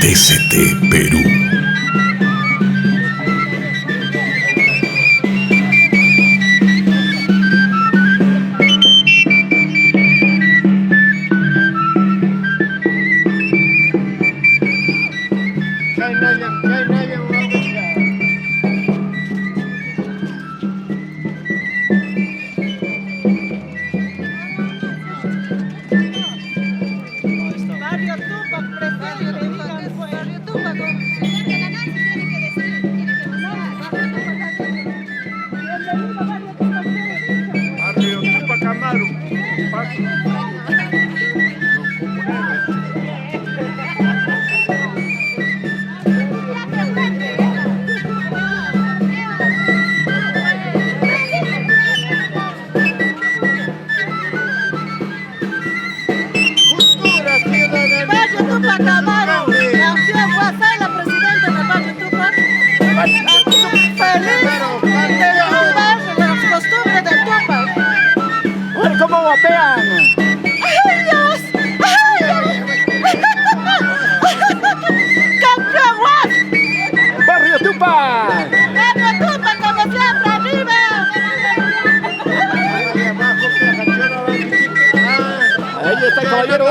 TCT Perú. ¿Cómo guapean? ¡Ay, Dios! ¡Ay, ¡campeón Guas! ¡Barrio Tupac! ¡Barrio Tupac, como siempre, arriba! Ahí está el caballero.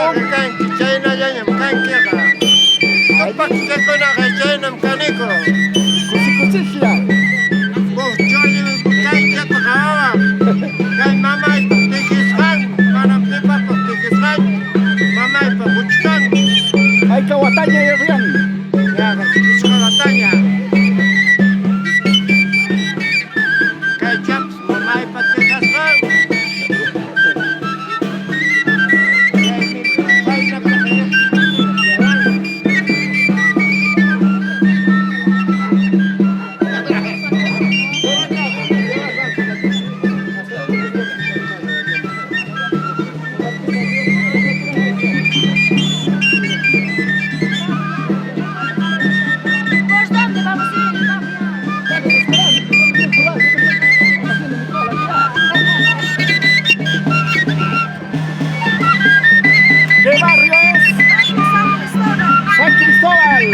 Cusicusicia. Hay que guataña y rían. ¿Qué barrio es? San Cristóbal.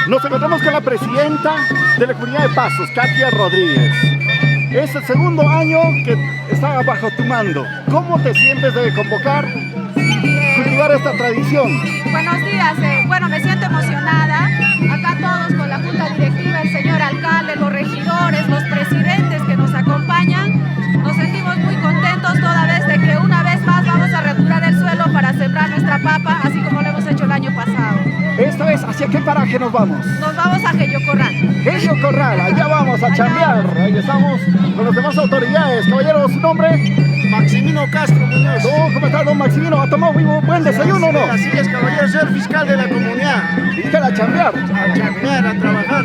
Nos encontramos con la presidenta de la comunidad de Pasos, Katia Rodríguez. Es el segundo año que está bajo tu mando. ¿Cómo te sientes de convocar, cultivar esta tradición? Buenos días, bueno, me siento emocionada. Acá todos con la junta directiva, el señor alcalde, los regidores, los presidentes que nos acompañan. Nos sentimos muy contentos toda vez de que una vez más vamos a recuperar el suelo para sembrar nuestra papa, así como lo hemos hecho el año pasado. Esta vez, ¿hacia qué paraje nos vamos? Nos vamos a Gello Corral. Gello Corral, allá vamos a chambear. Ahí estamos con las demás autoridades. Caballero, ¿su nombre? Maximino Castro Muñoz. ¿Cómo está, don Maximino? ¿Ha tomado muy buen desayuno o no? Así es, caballero, ser fiscal de la comunidad. Fiscal a chambear. A chambear, a trabajar.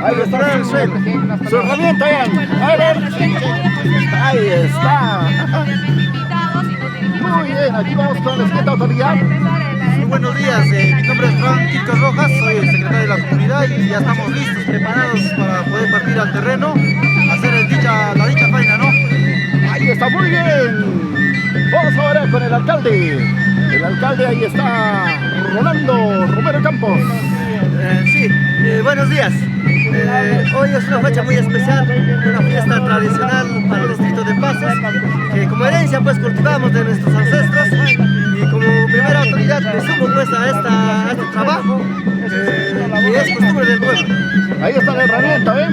Ahí está el suelo. Su herramienta, vean. A ver. Ahí está. Muy bien, aquí vamos con la siguiente autoridad. Muy buenos días, mi nombre es Francisco Rojas, soy el secretario de la comunidad y ya estamos listos, preparados para poder partir al terreno, hacer la dicha faena, ¿no? Ahí está, muy bien. Vamos ahora con el alcalde. El alcalde ahí está, Rolando Romero Campos. Sí, buenos días. Hoy es una fecha muy especial, una fiesta tradicional para el distrito de Pasos, que como herencia pues cultivamos de nuestros ancestros y como primera autoridad me sumo pues a este trabajo y es costumbre del pueblo. Ahí está la herramienta, ¿eh?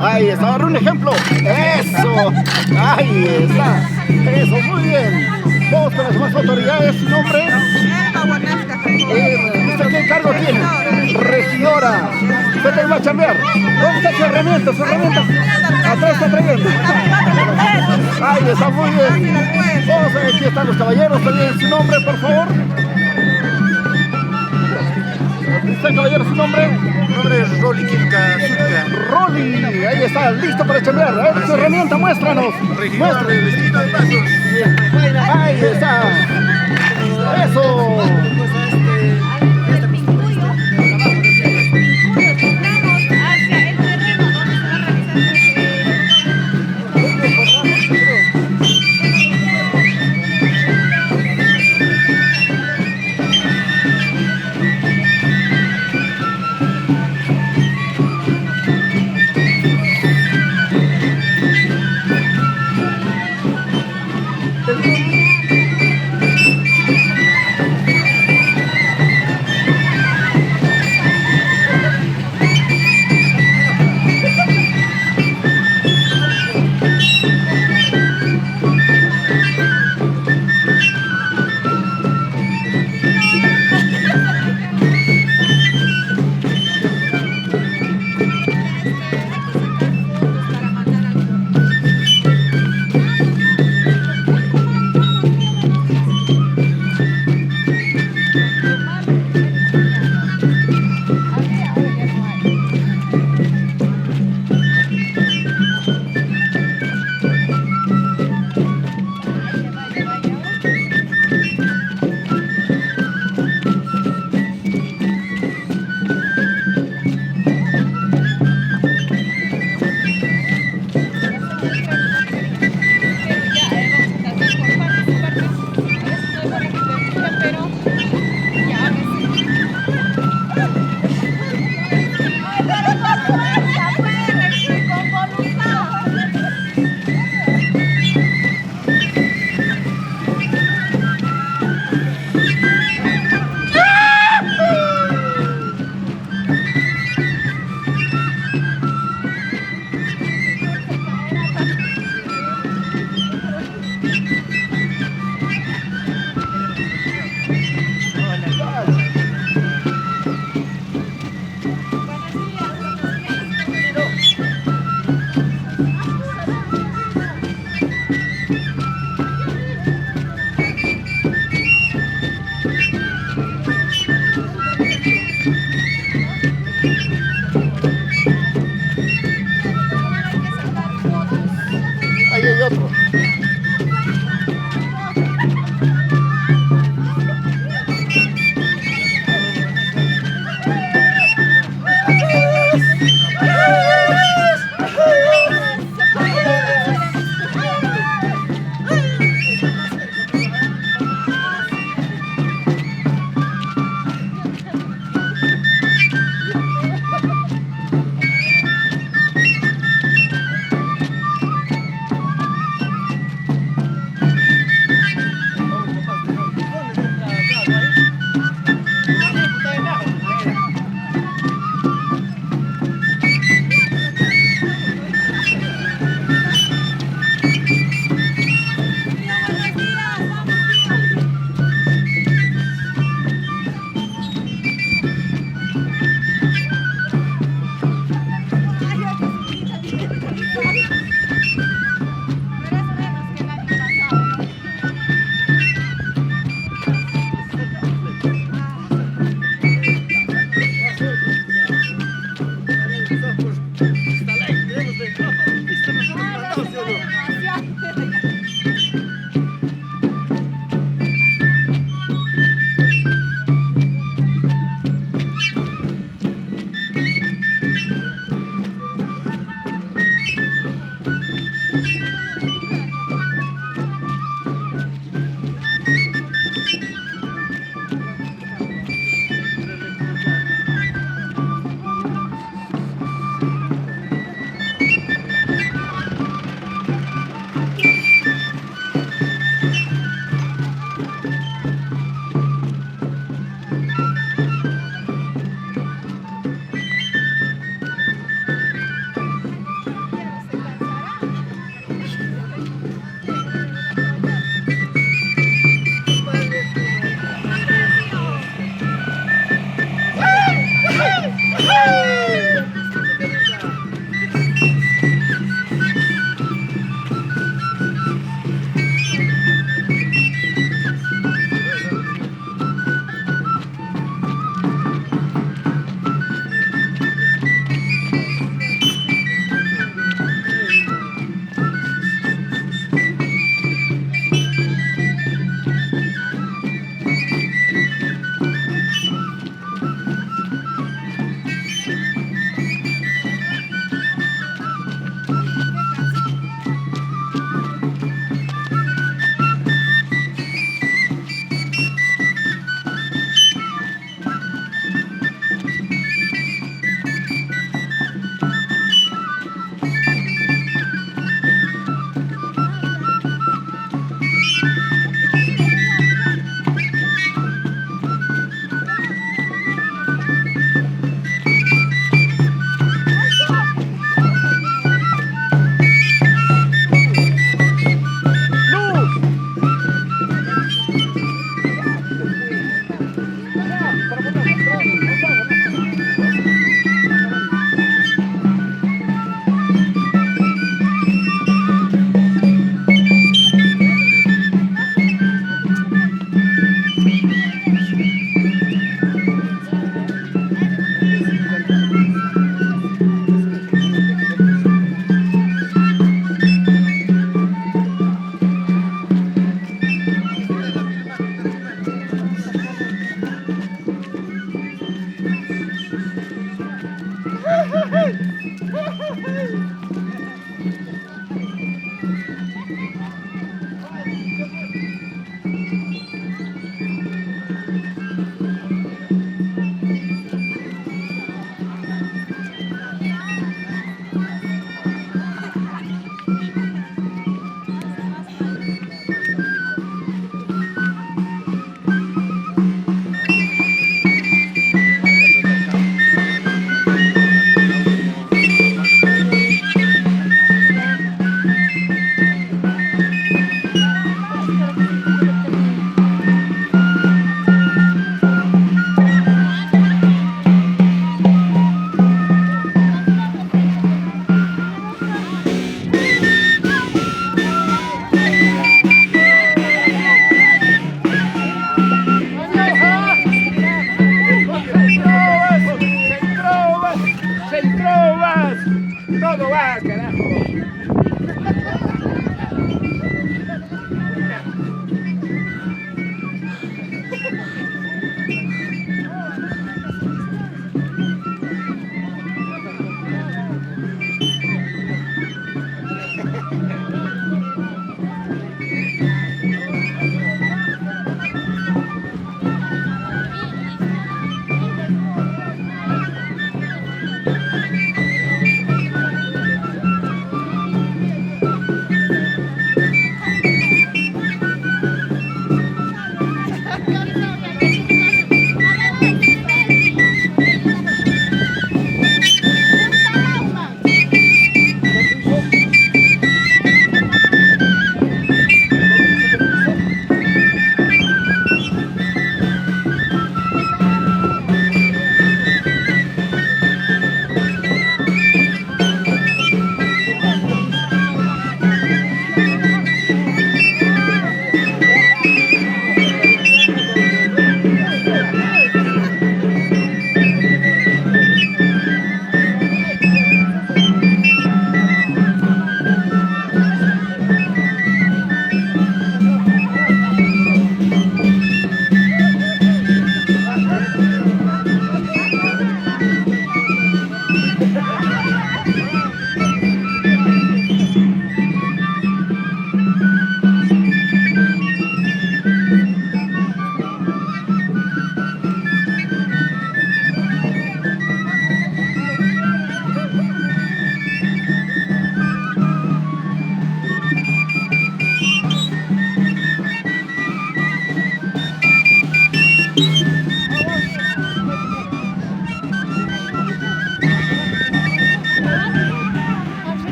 Ahí está, ahora un ejemplo. Eso. Ahí está. Eso, muy bien. Vamos con las demás autoridades. ¿Su nombre? ¿Usted qué cargo tiene? Regidora. ¿Usted te va a chambear? ¿Dónde está su herramienta? ¿Su herramienta? Atrás está trayendo. Ahí está, muy bien. Vamos a ver, aquí están los caballeros. También su nombre, por favor. ¿Usted, caballero, su nombre? Mi nombre es Rolly Kilka Zutka. Rolly, ahí está, listo para chambear. A ver, su herramienta, muéstranos. Regidor del distrito de Pasos. Ahí está. Eso. Ahí hay otro.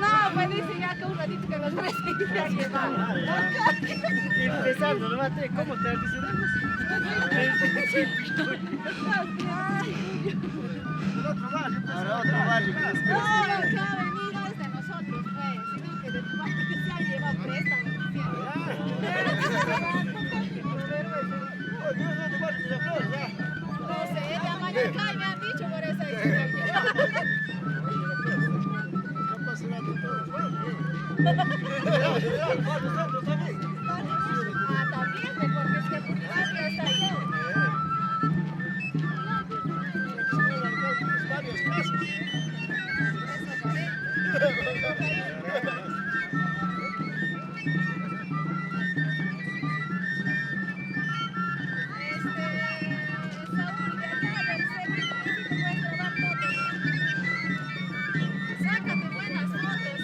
No, pues dice ya que un ratito que los meses ya llevan. Empezando, ¿no, Mate? ¿Cómo te adicionamos? Ahora otro barrio. No, lo que ha venido es de nosotros, pues, sino que de tu barrio que se ha llevado préstamo. No sé, de Amayacay me han dicho por eso. Ah, también, pues, porque es que el municipio está ahí. Saúl, de acá del centro, puedes grabar fotos. Sácate buenas fotos,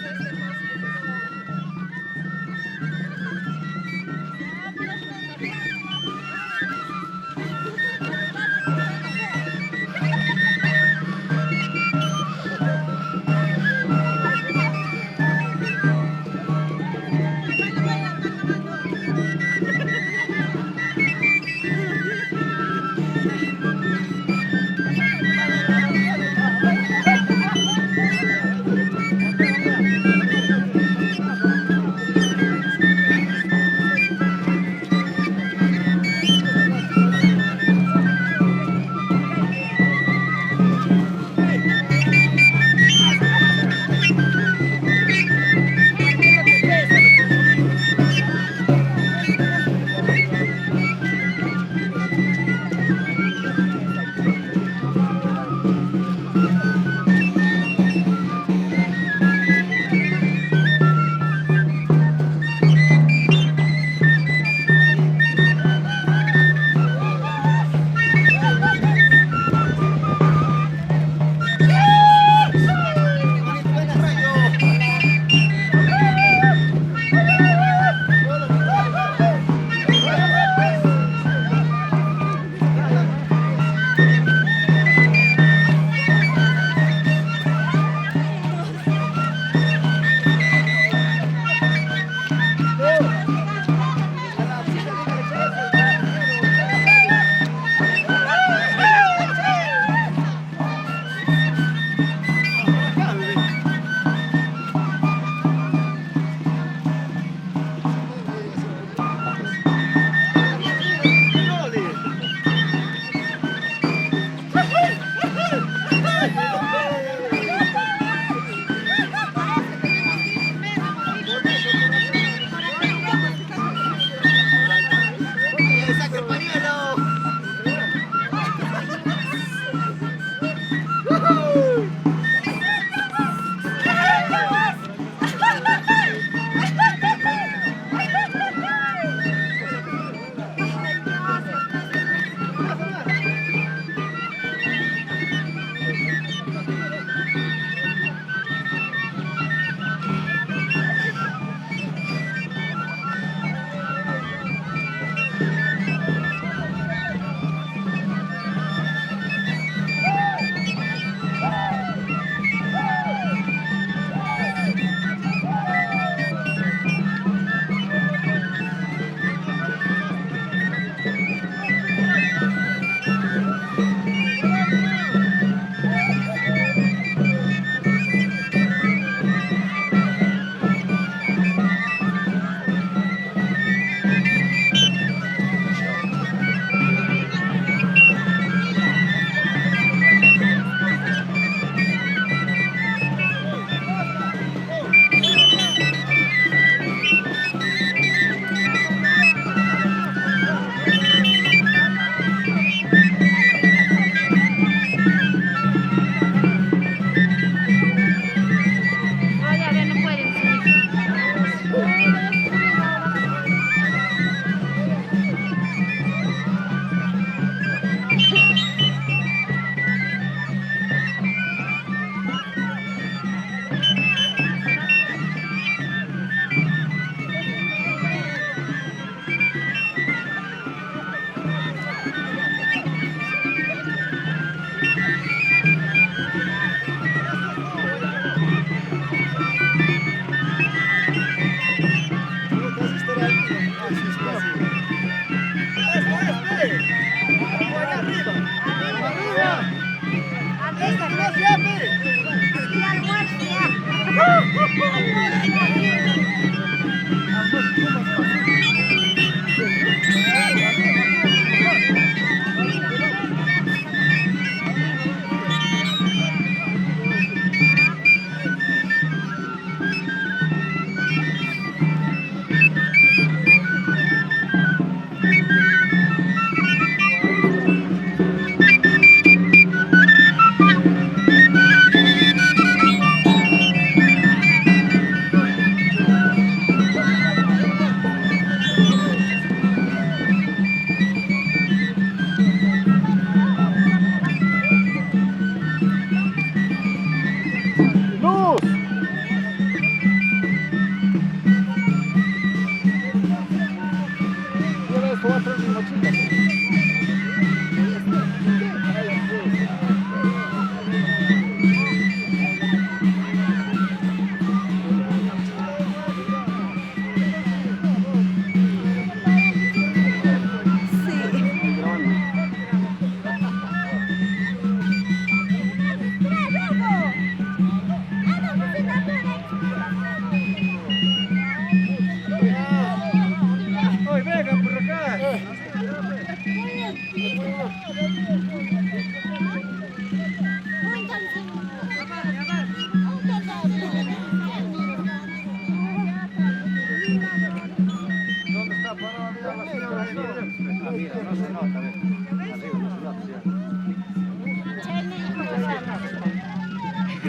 Ya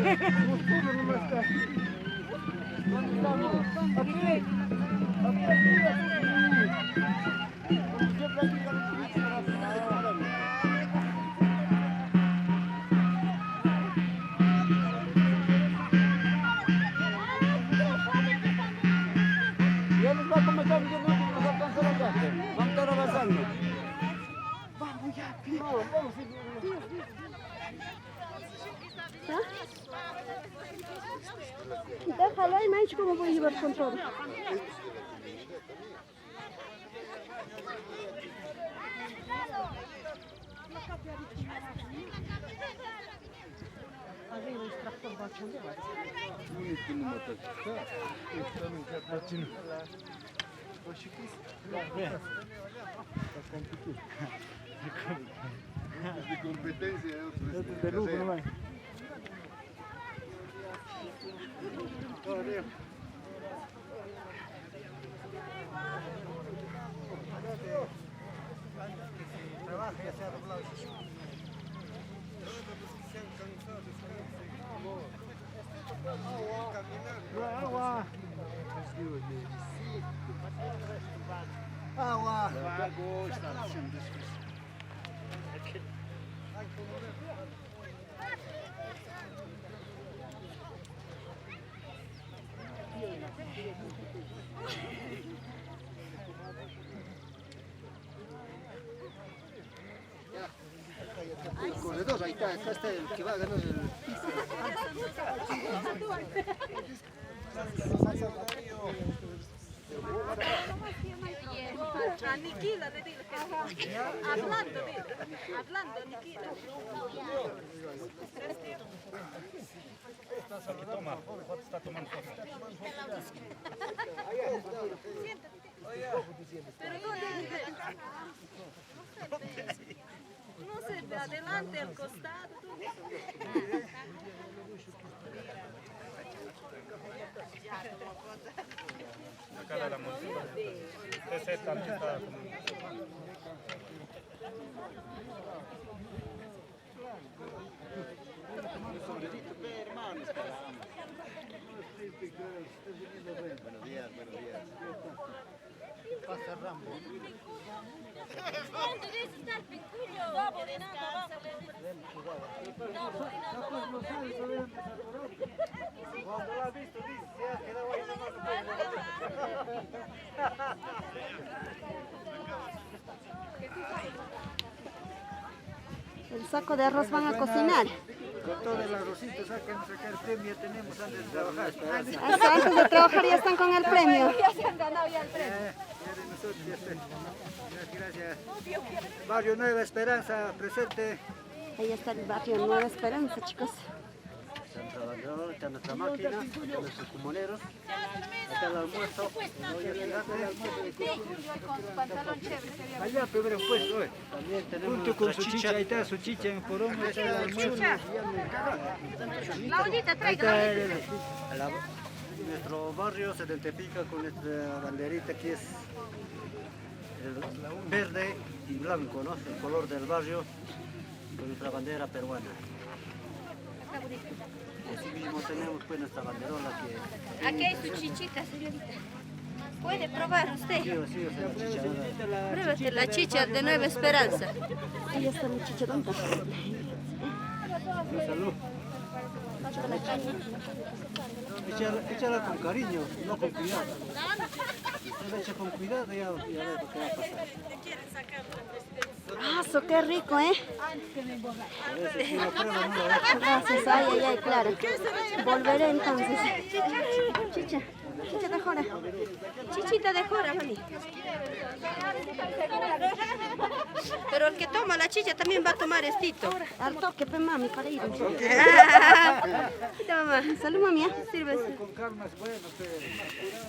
nos va a comenzar diciendo que nos alcanza la tarde. Vamos a estar avanzando. Vamos ya, vamos. Déjalo ahí, Mancho, ¿cómo voy a llevar con todo? De competencia de otros. De lujo, no hay. Agua. Agua. El corredor, ahí está, acá está el que va a ganar el... Aniquila, te digo. Hablando, aniquila. Está tomando fotos. Pero no sé, de adelante, al costado. Acá la montura. Ese también está como... Buenos días. Pasa Rambo. Cuando lo has visto, dice, se ha quedado ahí nomás. El saco de arroz van a cocinar. Con todo el arrocito sacar el premio tenemos antes de trabajar. Hasta antes de trabajar ya están con el premio. Ya se han ganado ya el premio. Ya de nosotros ya está. Gracias. Barrio Nueva Esperanza, presente. Ahí está el barrio Nueva Esperanza, chicos. Está el trabajador, está nuestra máquina, está nuestros comuneros, está el almuerzo, Con su pantalón chévere sería. allá primero puesto, también tenemos junto con su chicha, ahí está su chicha en porongo, está el almuerzo. La ollita, Ahí traiga. está nuestro barrio se identifica con nuestra banderita que es el verde y blanco, ¿no? El color del barrio con nuestra bandera peruana. Así mismo tenemos pues nuestra banderola que... Aquí hay su chichita, señorita. ¿Puede probar usted? Sí, o sea, la chicha. Pruébate la chicha de Nueva Esperanza. Ahí está mi chicha, ¿dónde está? Salud. Échala con cariño, no con cuidado. Usted la echa con cuidado y ya ve lo que va a pasar. ¡Ah, eso qué rico, eh! A veces si lo prueba no lo ve. Gracias, ay, claro. Volveré entonces. Chicha, chicha de jora. Chichita de jora, mami. Pero el que toma la chicha también va a tomar estito. Al toque, pe mami, para ir. Toma, salud, mami, sírvese. Con calma es bueno, pero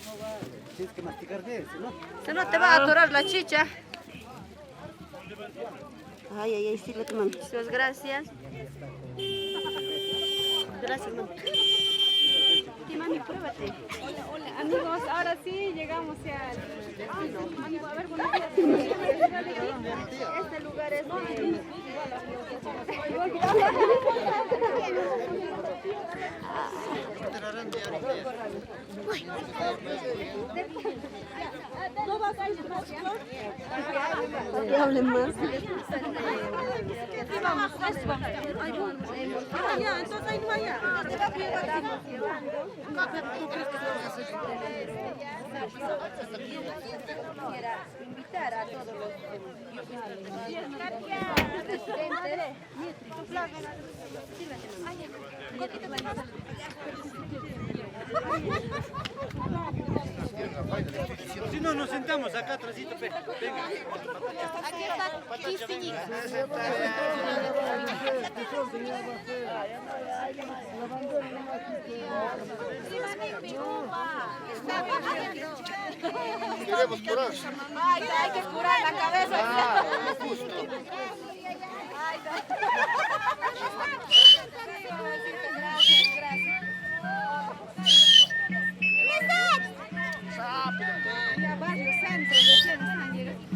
no va. Tienes que masticar de eso, ¿no? Si no te va a atorar la chicha. Ay, sírvete, mami. Muchas gracias. Gracias, mami. Sí, mami, pruébate. Hola, amigos, ahora sí llegamos ya al... Amigo, a ver, buenos días. Este lugar es Que hablen más. Entonces ahí no vaya. Quisiera invitar a todos los Si no, nos sentamos acá atrásito, venga. Aquí está Kissiñi. Queremos curar. Ay, hay que curar la cabeza. Gracias, gracias. Ya varios centros recién están llegando.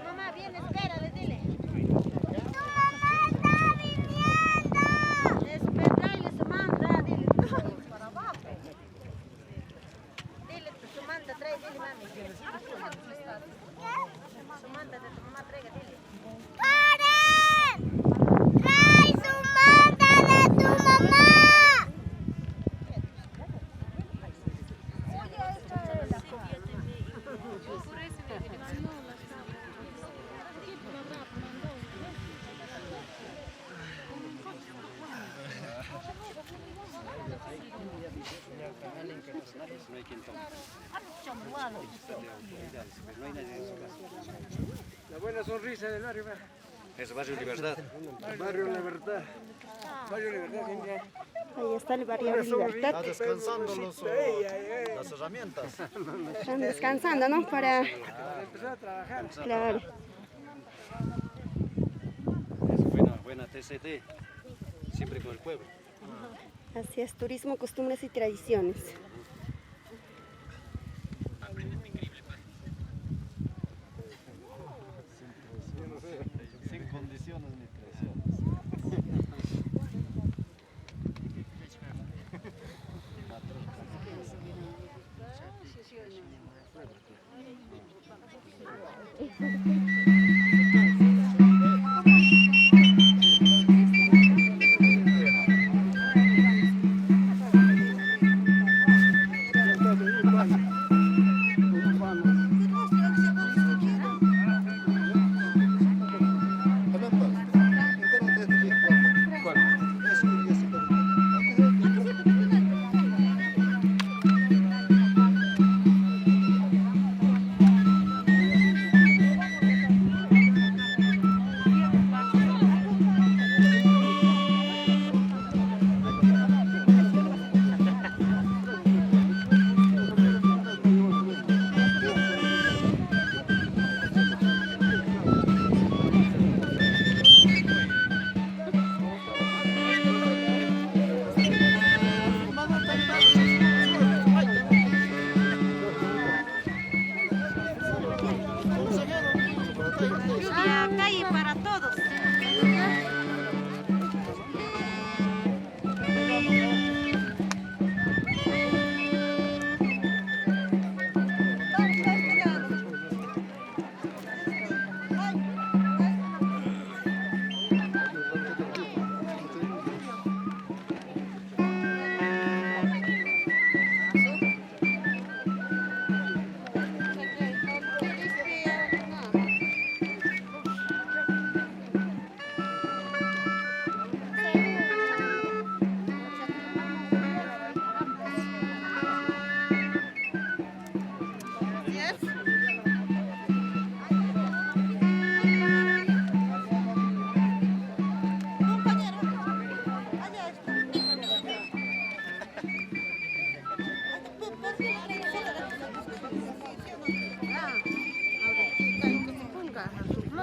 Mamá, bien, espérale, dile. Espérale, su manda, dile. Para abajo. Dile, su manda, trae, dile, mami. Su manda de tu mamá, traiga, dile. ¡Karen! ¡Trae su manda de tu mamá! La buena sonrisa del barrio. Es Barrio Libertad. Barrio Libertad. Barrio Libertad, gente. Ahí está el barrio Libertad. Está descansando las herramientas. Están descansando, ¿no? Para Empezar a trabajar. claro. Es buena TCT. Siempre con el pueblo. Así es, turismo, costumbres y tradiciones. Sin condiciones ni presiones. Calle para todos.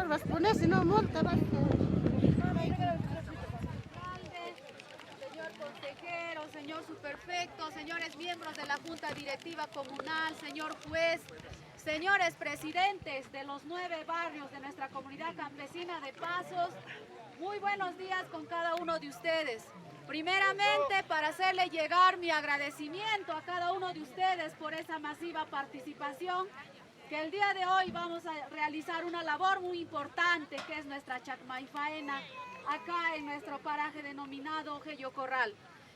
Vas a poner, si no, multa. Señor consejero, señor superfecto, señores miembros de la Junta Directiva Comunal, señor juez, señores presidentes de los 9 barrios de nuestra comunidad campesina de Pasos, muy buenos días con cada uno de ustedes. Primeramente, para hacerle llegar mi agradecimiento a cada uno de ustedes por esa masiva participación, que el día de hoy vamos a realizar una labor muy importante, que es nuestra chacmaifaena, acá en nuestro paraje denominado Ojello Corral.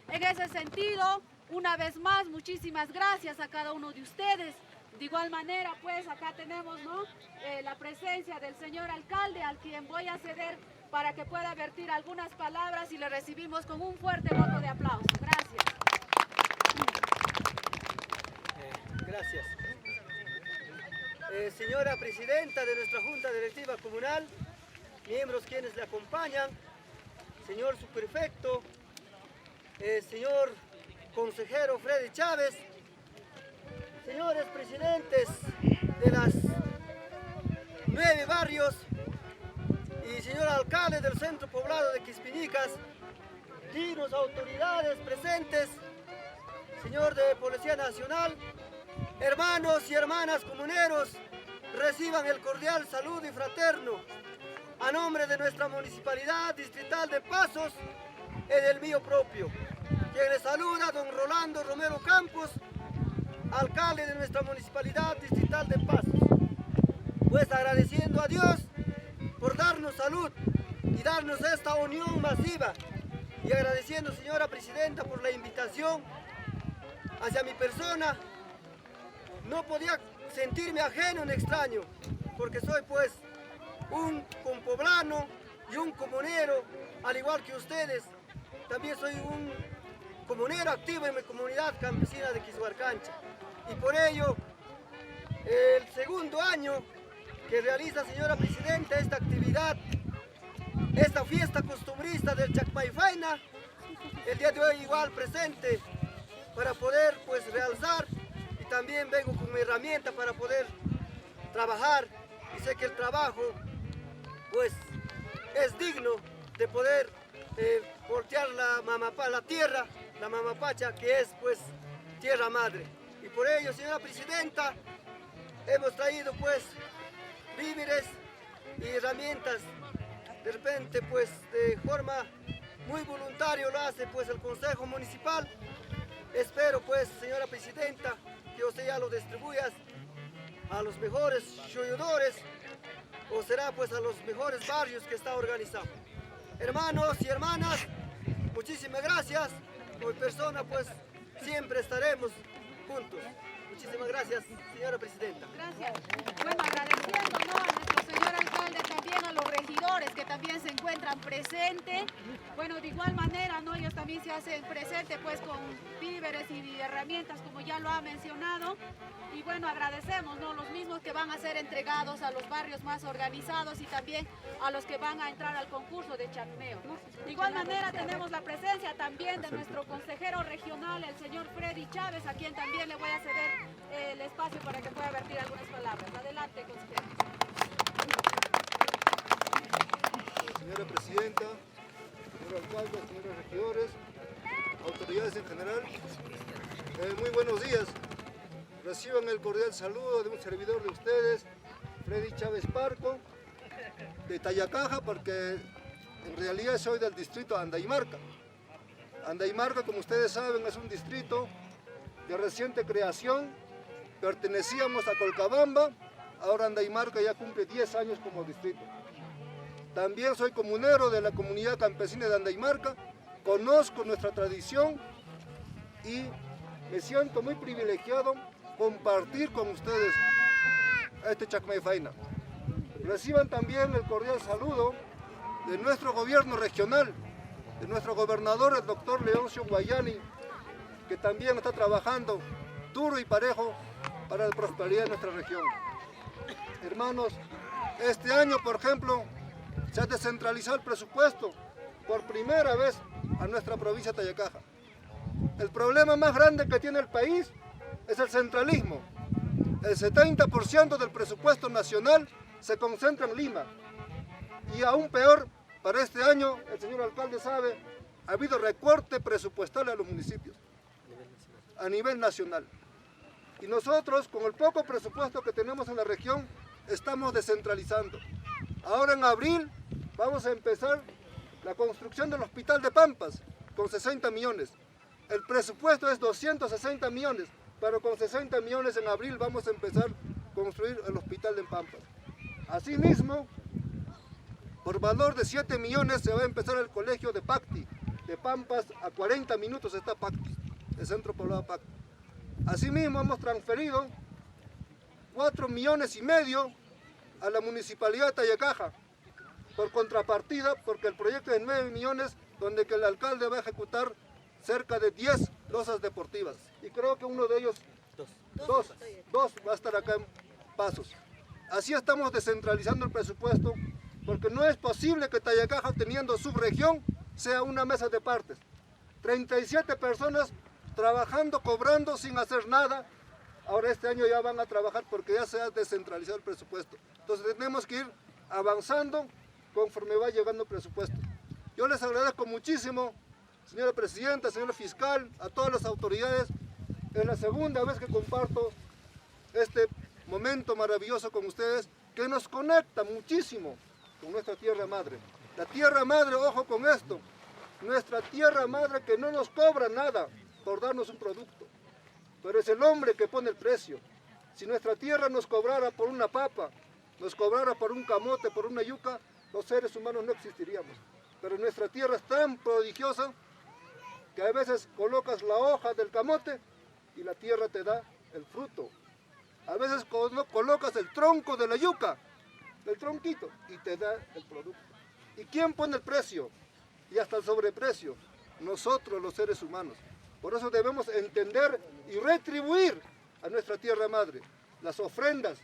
En ese sentido, una vez más, muchísimas gracias a cada uno de ustedes. De igual manera, pues acá tenemos, ¿no?, la presencia del señor alcalde, al quien voy a ceder para que pueda vertir algunas palabras y le recibimos con un fuerte voto de aplauso. Gracias. Gracias. Señora presidenta de nuestra Junta Directiva Comunal, miembros quienes le acompañan, señor subprefecto, señor consejero Freddy Chávez, señores presidentes de las 9 barrios y señor alcalde del centro poblado de Quispinicas, dignos autoridades presentes, señor de Policía Nacional, hermanos y hermanas comuneros, reciban el cordial saludo y fraterno a nombre de nuestra Municipalidad Distrital de Pasos y del mío propio. Quien les saluda, don Rolando Romero Campos, alcalde de nuestra Municipalidad Distrital de Pasos. Pues agradeciendo a Dios por darnos salud y darnos esta unión masiva, y agradeciendo, señora presidenta, por la invitación hacia mi persona. No podía sentirme ajeno ni extraño, porque soy pues un compoblano y un comunero, al igual que ustedes. También soy un comunero activo en mi comunidad campesina de Quishuarcancha. Y por ello, el segundo año que realiza, señora presidenta, esta actividad, esta fiesta costumbrista del Chacmayfaina, el día de hoy igual presente para poder pues realzar, y también vengo con mi herramienta para poder trabajar, y sé que el trabajo pues es digno de poder voltear la tierra, la mamapacha, que es pues tierra madre. Y por ello, señora presidenta, hemos traído pues víveres y herramientas. De repente pues de forma muy voluntaria lo hace pues el Consejo Municipal. Espero pues, señora presidenta, que usted ya lo distribuyas a los mejores choyudores, o será pues a los mejores barrios que está organizado. Hermanos y hermanas, muchísimas gracias. Como persona pues siempre estaremos juntos. Muchísimas gracias, señora presidenta. Gracias. Bueno, agradeciendo, ¿no?, a nuestro señor alcalde, también a los regidores que también se encuentran presentes. Bueno, de igual manera, ¿no?, ellos también se hacen presentes pues con víveres y herramientas, como ya lo ha mencionado. Y bueno, agradecemos, ¿no?, los mismos que van a ser entregados a los barrios más organizados y también a los que van a entrar al concurso de chacmeo. De igual manera tenemos la presencia también de nuestro consejero regional, el señor Freddy Chávez, a quien también le voy a ceder el espacio para que pueda vertir algunas palabras. Adelante, consejero. Señora presidenta, señor alcalde, señores regidores, autoridades en general, muy buenos días. Reciban el cordial saludo de un servidor de ustedes, Freddy Chávez Parco, de Tayacaja, porque en realidad soy del distrito Andaimarca. Andaimarca, como ustedes saben, es un distrito de reciente creación. Pertenecíamos a Colcabamba, ahora Andaimarca ya cumple 10 años como distrito. También soy comunero de la comunidad campesina de Andaimarca, conozco nuestra tradición y me siento muy privilegiado compartir con ustedes este Chacmayfaina. Reciban también el cordial saludo de nuestro gobierno regional, de nuestro gobernador, el doctor Leoncio Guayani, que también está trabajando duro y parejo para la prosperidad de nuestra región. Hermanos, este año, por ejemplo, se ha descentralizado el presupuesto por primera vez a nuestra provincia de Tayacaja. El problema más grande que tiene el país es el centralismo. El 70% del presupuesto nacional se concentra en Lima. Y aún peor, para este año, el señor alcalde sabe, ha habido recorte presupuestal a los municipios a nivel nacional. Y nosotros, con el poco presupuesto que tenemos en la región, estamos descentralizando. Ahora en abril vamos a empezar la construcción del Hospital de Pampas con 60 millones. El presupuesto es 260 millones, pero con 60 millones en abril vamos a empezar a construir el Hospital de Pampas. Asimismo, por valor de 7 millones se va a empezar el colegio de Pacti. De Pampas a 40 minutos está Pacti, el centro poblado Pacti. Asimismo hemos transferido 4,5 millones a la Municipalidad de Tayacaja, por contrapartida, porque el proyecto es de 9 millones, donde que el alcalde va a ejecutar cerca de 10 losas deportivas. Y creo que uno de ellos, dos va a estar acá en Pasos. Así estamos descentralizando el presupuesto, porque no es posible que Tayacaja, teniendo subregión, sea una mesa de partes. 37 personas trabajando, cobrando, sin hacer nada. Ahora este año ya van a trabajar porque ya se ha descentralizado el presupuesto. Entonces tenemos que ir avanzando conforme va llegando el presupuesto. Yo les agradezco muchísimo, señora presidenta, señora fiscal, a todas las autoridades. Es la segunda vez que comparto este momento maravilloso con ustedes, que nos conecta muchísimo con nuestra tierra madre. La tierra madre, ojo con esto, nuestra tierra madre que no nos cobra nada por darnos un producto, pero es el hombre que pone el precio. Si nuestra tierra nos cobrara por una papa, nos cobrara por un camote, por una yuca, los seres humanos no existiríamos. Pero nuestra tierra es tan prodigiosa que a veces colocas la hoja del camote y la tierra te da el fruto. A veces colocas el tronco de la yuca, el tronquito, y te da el producto. ¿Y quién pone el precio? Y hasta el sobreprecio. Nosotros, los seres humanos. Por eso debemos entender y retribuir a nuestra tierra madre. Las ofrendas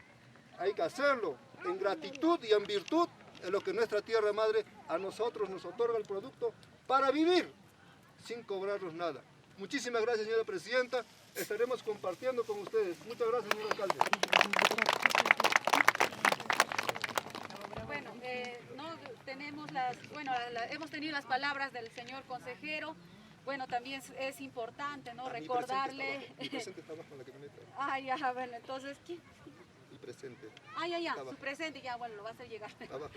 hay que hacerlo en gratitud y en virtud de lo que nuestra tierra madre a nosotros nos otorga el producto para vivir sin cobrarnos nada. Muchísimas gracias, señora presidenta. Estaremos compartiendo con ustedes. Muchas gracias, señor alcalde. Bueno, hemos tenido las palabras del señor consejero. Bueno, también es importante, ¿no? Recordarle. Mi presente está abajo en la camioneta. Ah, ya, bueno, entonces, ¿quién? El presente. Ah, ya, su presente, ya, bueno, lo va a hacer llegar. Abajo.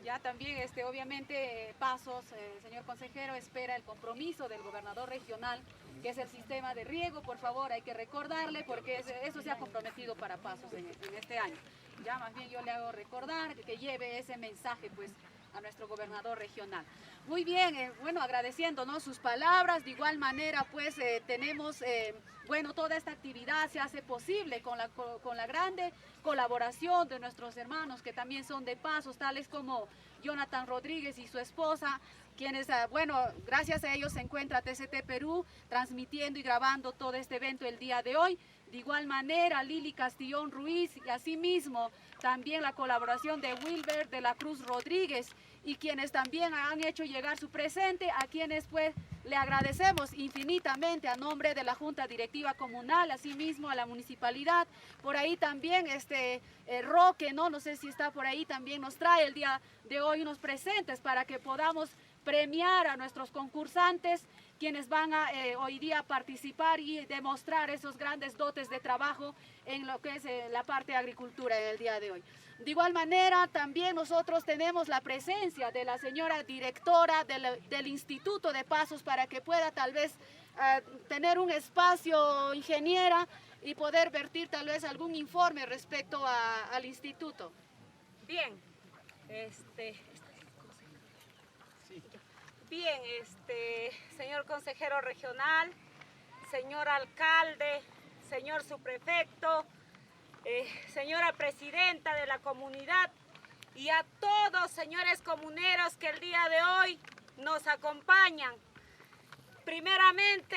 Ya también, obviamente, Pasos, señor consejero, espera el compromiso del gobernador regional, que es el sistema de riego. Por favor, hay que recordarle, porque eso se ha comprometido para Pasos en este año. Ya más bien yo le hago recordar que lleve ese mensaje, pues, a nuestro gobernador regional. Muy bien, bueno, agradeciéndonos sus palabras. De igual manera, pues, tenemos, bueno, toda esta actividad se hace posible con la grande colaboración de nuestros hermanos que también son de Pasos, tales como Jonathan Rodríguez y su esposa, quienes, bueno, gracias a ellos se encuentra TCT Perú transmitiendo y grabando todo este evento el día de hoy. De igual manera, Lili Castillón Ruiz y asimismo también la colaboración de Wilber de la Cruz Rodríguez, y quienes también han hecho llegar su presente, a quienes pues le agradecemos infinitamente a nombre de la Junta Directiva Comunal, asimismo a la Municipalidad. Por ahí también Roque, no sé si está por ahí, también nos trae el día de hoy unos presentes para que podamos premiar a nuestros concursantes, quienes van a hoy día participar y demostrar esos grandes dotes de trabajo en lo que es la parte de agricultura en el día de hoy. De igual manera, también nosotros tenemos la presencia de la señora directora del Instituto de Pasos para que pueda tal vez tener un espacio, ingeniera, y poder vertir tal vez algún informe respecto al instituto. Bien, señor consejero regional, señor alcalde, señor subprefecto, señora presidenta de la comunidad y a todos, señores comuneros que el día de hoy nos acompañan. Primeramente,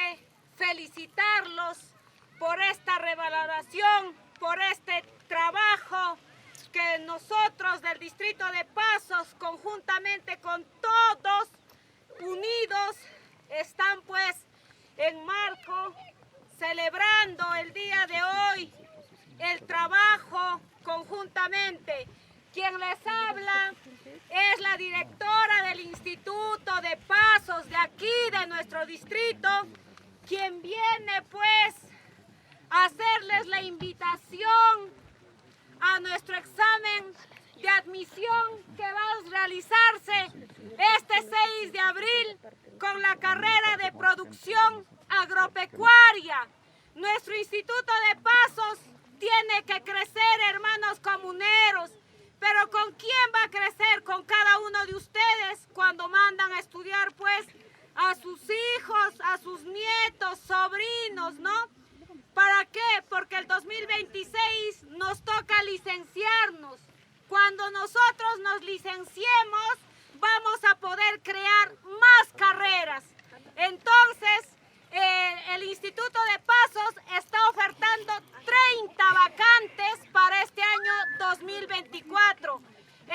felicitarlos por esta revaloración, por este trabajo que nosotros del Distrito de Pasos, conjuntamente con todos, unidos, están pues en marco, celebrando el día de hoy el trabajo conjuntamente. Quien les habla es la directora del Instituto de Pasos de aquí, de nuestro distrito, quien viene pues a hacerles la invitación a nuestro examen de admisión que va a realizarse este 6 de abril con la carrera de producción agropecuaria. Nuestro Instituto de Pasos tiene que crecer, hermanos comuneros, pero ¿con quién va a crecer? Con cada uno de ustedes cuando mandan a estudiar pues a sus hijos, a sus nietos, sobrinos, ¿no? ¿Para qué? Porque el 2026 nos toca licenciarnos. Cuando nosotros nos licenciemos, vamos a poder crear más carreras. Entonces, el Instituto de Pasos está ofertando 30 vacantes para este año 2024,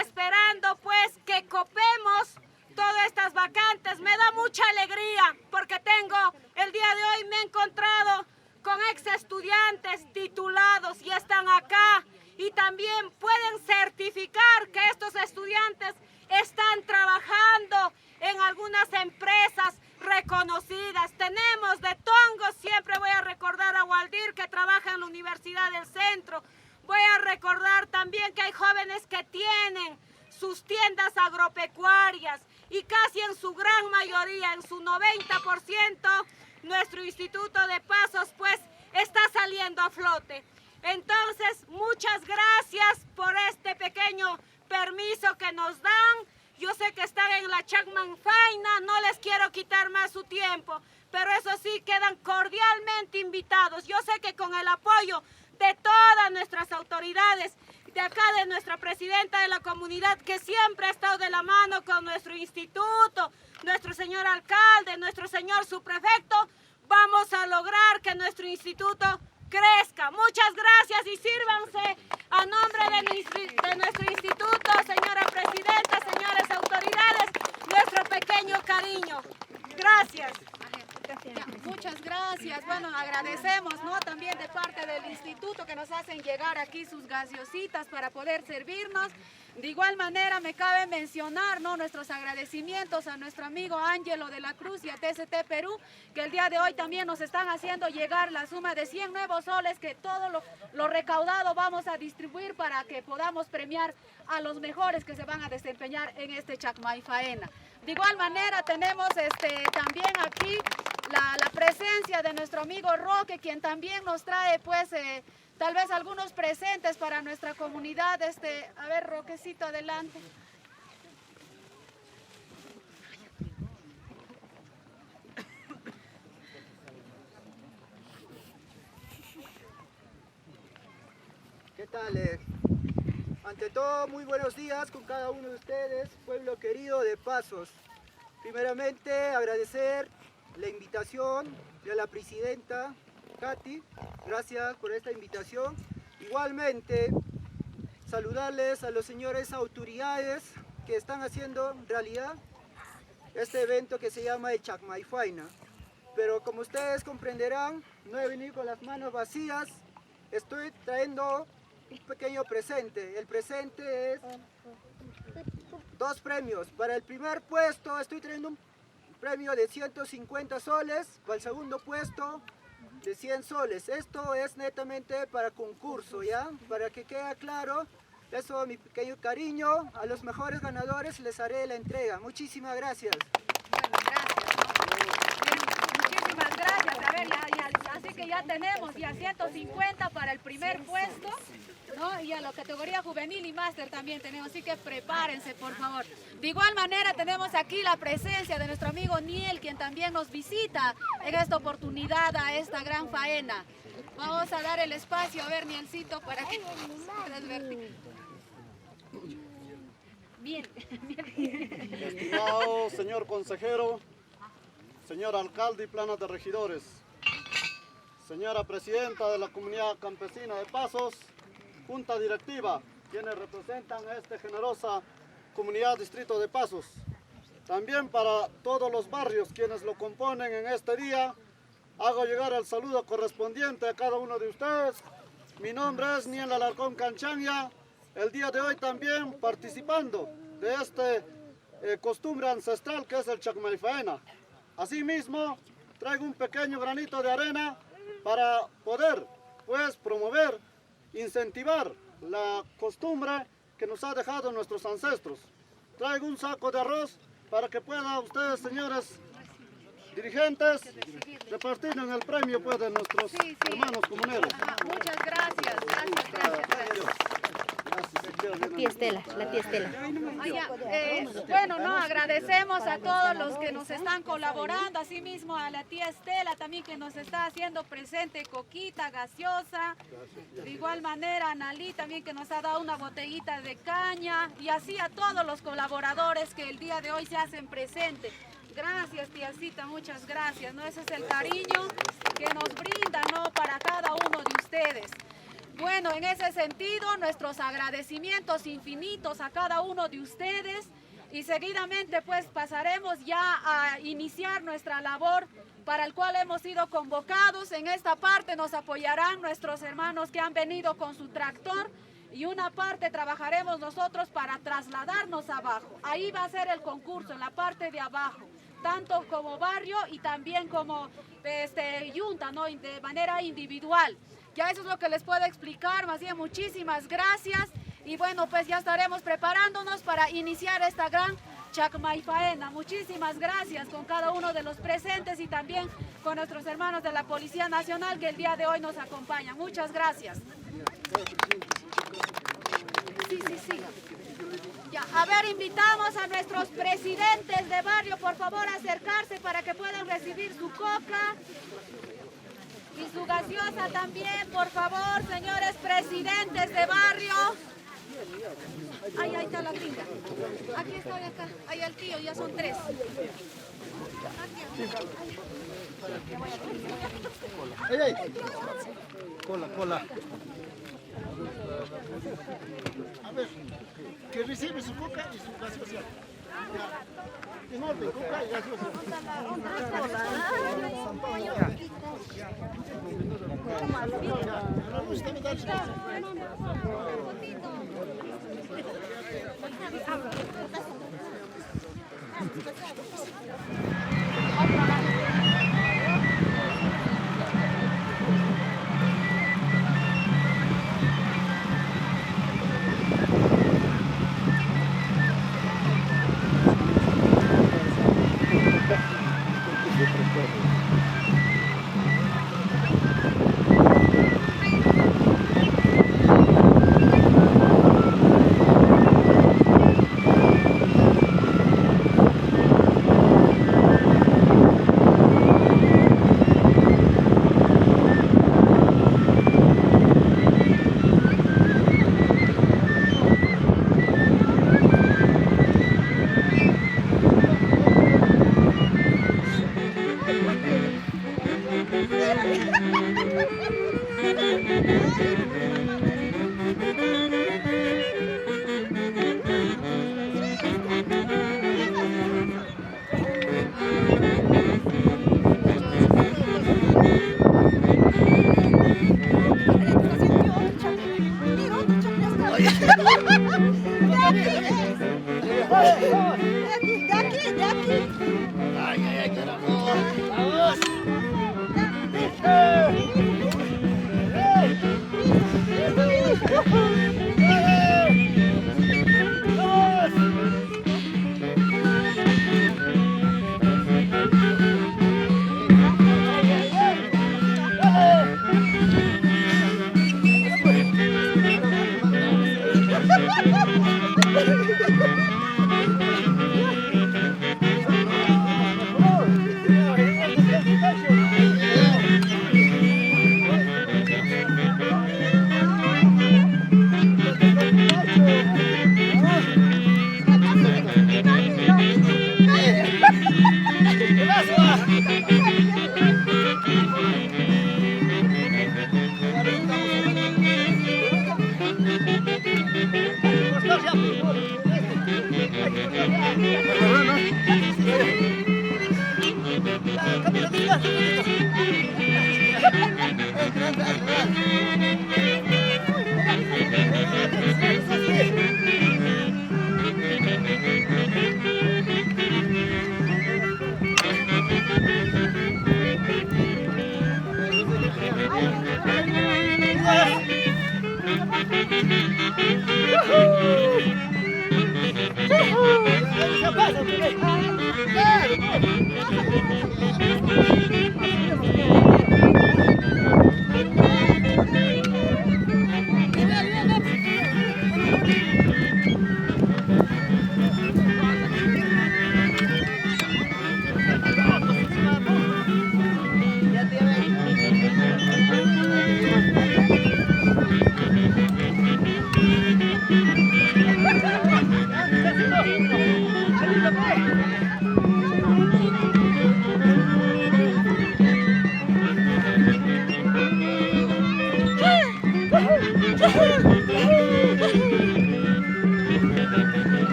esperando pues que copemos todas estas vacantes. Me da mucha alegría porque el día de hoy me he encontrado con ex estudiantes titulados y están acá y también pueden certificar que estos estudiantes están trabajando en algunas empresas reconocidas. Tenemos de Tongo, siempre voy a recordar a Waldir que trabaja en la Universidad del Centro. Voy a recordar también que hay jóvenes que tienen sus tiendas agropecuarias y casi en su gran mayoría, en su 90%, nuestro Instituto de Pasos pues está saliendo a flote. Entonces, muchas gracias por este pequeño permiso que nos dan. Yo sé que están en la Chacmaifaina, no les quiero quitar más su tiempo, pero eso sí, quedan cordialmente invitados. Yo sé que con el apoyo de todas nuestras autoridades, de acá de nuestra presidenta de la comunidad, que siempre ha estado de la mano con nuestro instituto, nuestro señor alcalde, nuestro señor subprefecto, vamos a lograr que nuestro instituto crezca. Muchas gracias y sírvanse a nombre de nuestro instituto, señora presidenta, señores autoridades, nuestro pequeño cariño. Gracias. Muchas gracias. Bueno, agradecemos, ¿no? También de parte del instituto que nos hacen llegar aquí sus gaseositas para poder servirnos. De igual manera me cabe mencionar, ¿no?, nuestros agradecimientos a nuestro amigo Ángelo de la Cruz y a TCT Perú, que el día de hoy también nos están haciendo llegar la suma de 100 nuevos soles, que todo lo recaudado vamos a distribuir para que podamos premiar a los mejores que se van a desempeñar en este Chacmaifaena. De igual manera tenemos también aquí la presencia de nuestro amigo Roque, quien también nos trae pues tal vez algunos presentes para nuestra comunidad. A ver, Roquecito, adelante. ¿Qué tal? Ante todo, muy buenos días con cada uno de ustedes, pueblo querido de Pasos. Primeramente, agradecer la invitación de la presidenta Katy, gracias por esta invitación. Igualmente, saludarles a los señores autoridades que están haciendo realidad este evento que se llama el Chacmaifaina. Pero como ustedes comprenderán, no he venido con las manos vacías, estoy trayendo un pequeño presente. El presente es 2 premios. Para el primer puesto estoy trayendo un premio de 150 soles, para el segundo puesto de 100 soles. Esto es netamente para concurso, ¿ya? Para que quede claro, eso, mi pequeño cariño, a los mejores ganadores les haré la entrega. Muchísimas gracias. Bueno, gracias. Muchísimas gracias. A ver, así que ya tenemos ya 150 para el primer puesto, ¿no? Y a la categoría juvenil y máster también tenemos, así que prepárense, por favor. De igual manera tenemos aquí la presencia de nuestro amigo Niel, quien también nos visita en esta oportunidad a esta gran faena. Vamos a dar el espacio, a ver, Nielcito, para que puedas ver. Bien. Estimado señor consejero, señor alcalde y plana de regidores, señora presidenta de la comunidad campesina de Pasos, junta directiva, quienes representan a esta generosa comunidad distrito de Pasos. También para todos los barrios quienes lo componen en este día, hago llegar el saludo correspondiente a cada uno de ustedes. Mi nombre es Niel Alarcón Canchania, el día de hoy también participando de esta costumbre ancestral que es el Chacmaifaena. Asimismo, traigo un pequeño granito de arena para poder pues promover, incentivar la costumbre que nos ha dejado nuestros ancestros. Traigo un saco de arroz para que puedan ustedes, señores dirigentes, repartir en el premio pues, de nuestros hermanos comuneros. Muchas gracias. Gracias. tía Estela, la tía Estela. Bueno, no, agradecemos a todos los que nos están colaborando, asimismo a la tía Estela también que nos está haciendo presente coquita, gaseosa, de igual manera a Nalí también que nos ha dado una botellita de caña y así a todos los colaboradores que el día de hoy se hacen presente. Gracias, tiacita, muchas gracias, ¿no? Ese es el cariño que nos brinda, ¿no? Para cada uno de ustedes. Bueno, en ese sentido, nuestros agradecimientos infinitos a cada uno de ustedes y seguidamente pues pasaremos ya a iniciar nuestra labor para el cual hemos sido convocados. En esta parte nos apoyarán nuestros hermanos que han venido con su tractor y una parte trabajaremos nosotros para trasladarnos abajo. Ahí va a ser el concurso, en la parte de abajo, tanto como barrio y también como yunta, ¿no? De manera individual. Ya eso es lo que les puedo explicar, más bien muchísimas gracias y bueno, pues ya estaremos preparándonos para iniciar esta gran chacma y faena. Muchísimas gracias con cada uno de los presentes y también con nuestros hermanos de la Policía Nacional que el día de hoy nos acompañan. Muchas gracias. Sí. Ya, a ver, invitamos a nuestros presidentes de barrio, por favor, a acercarse para que puedan recibir su coca y su gaseosa también, por favor, señores presidentes de barrio. Ahí está la gringa. Aquí estoy, acá. Ahí el tío, ya son 3. ¡Ey! Cola. A ver, que recibe su coca y su gaseosa. Ya. En orden, coca y gaseosa.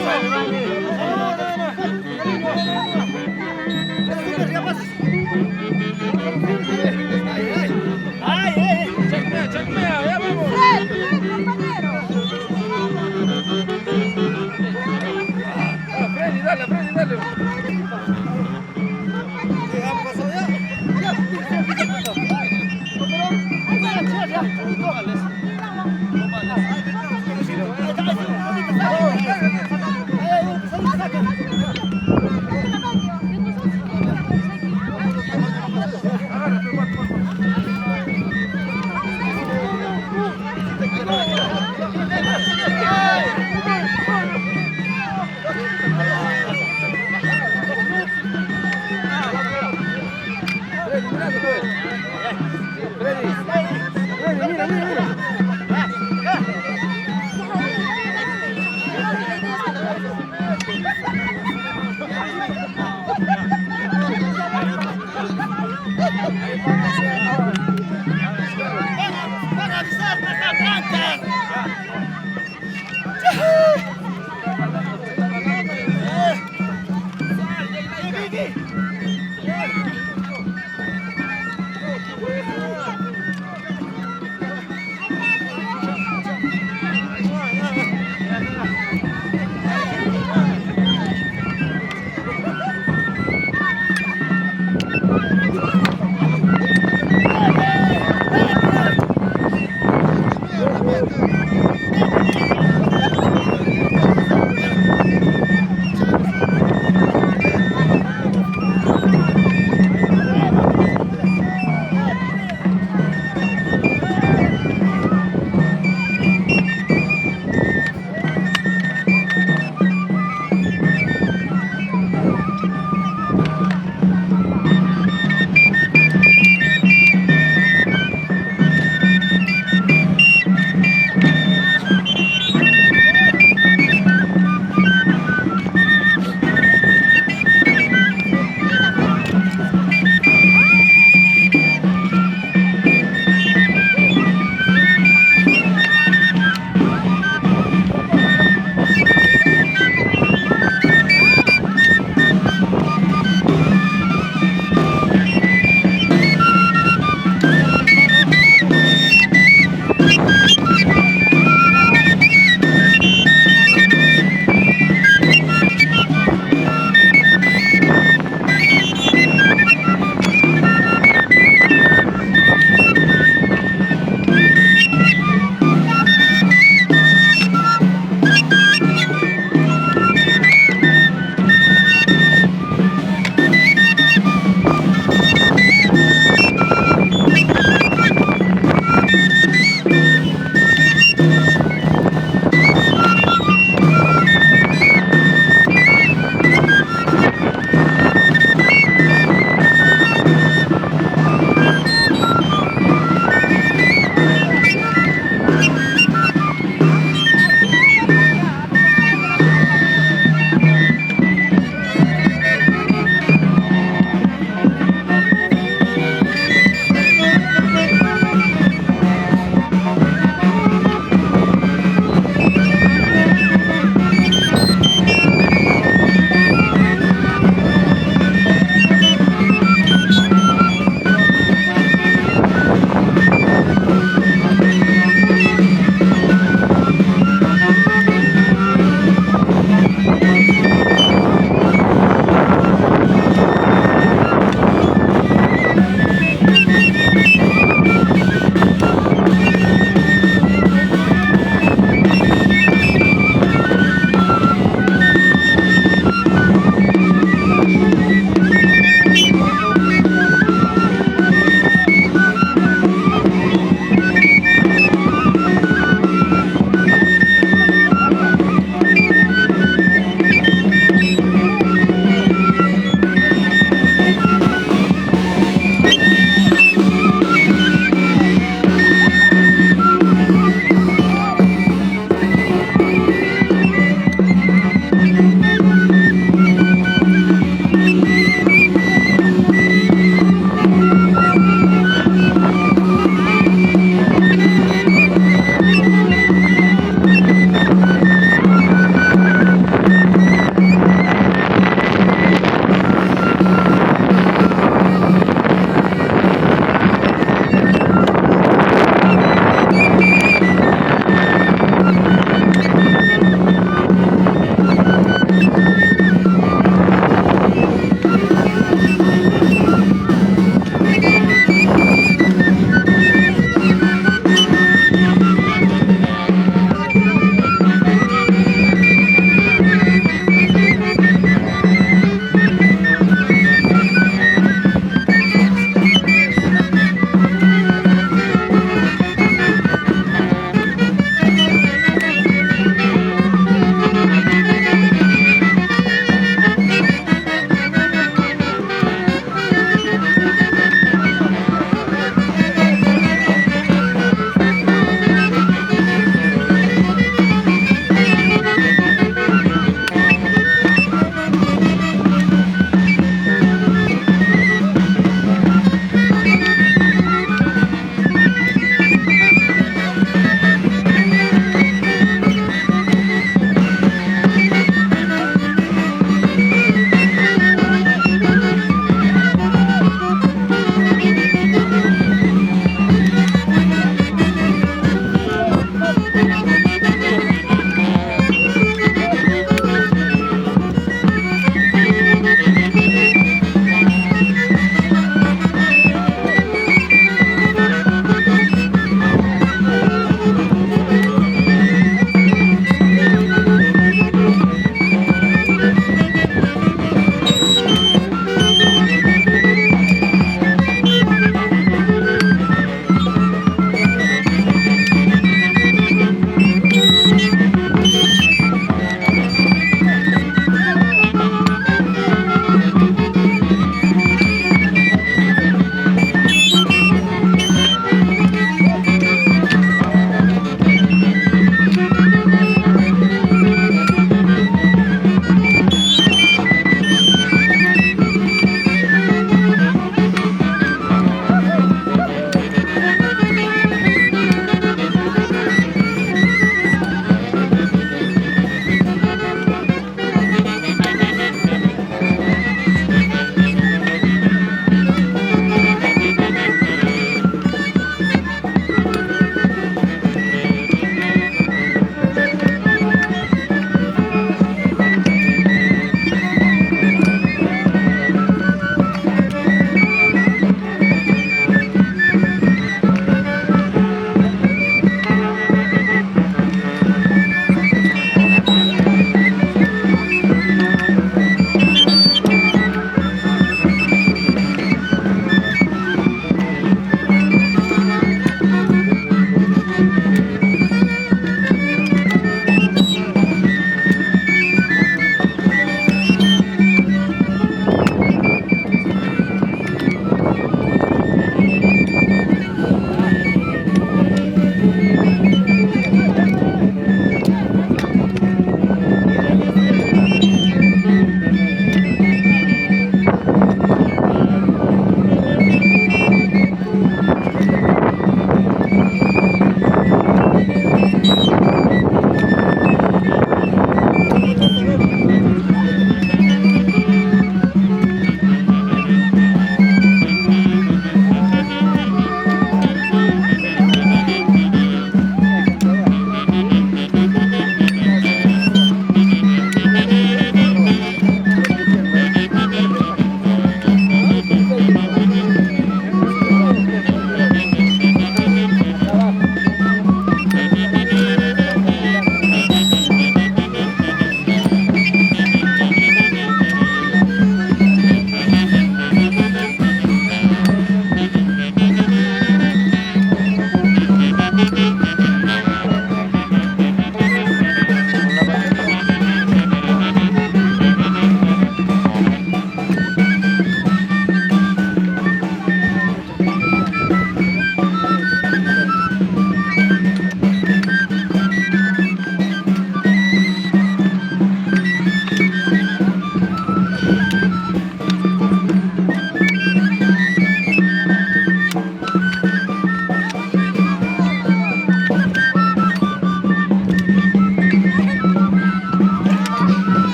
Primeramente,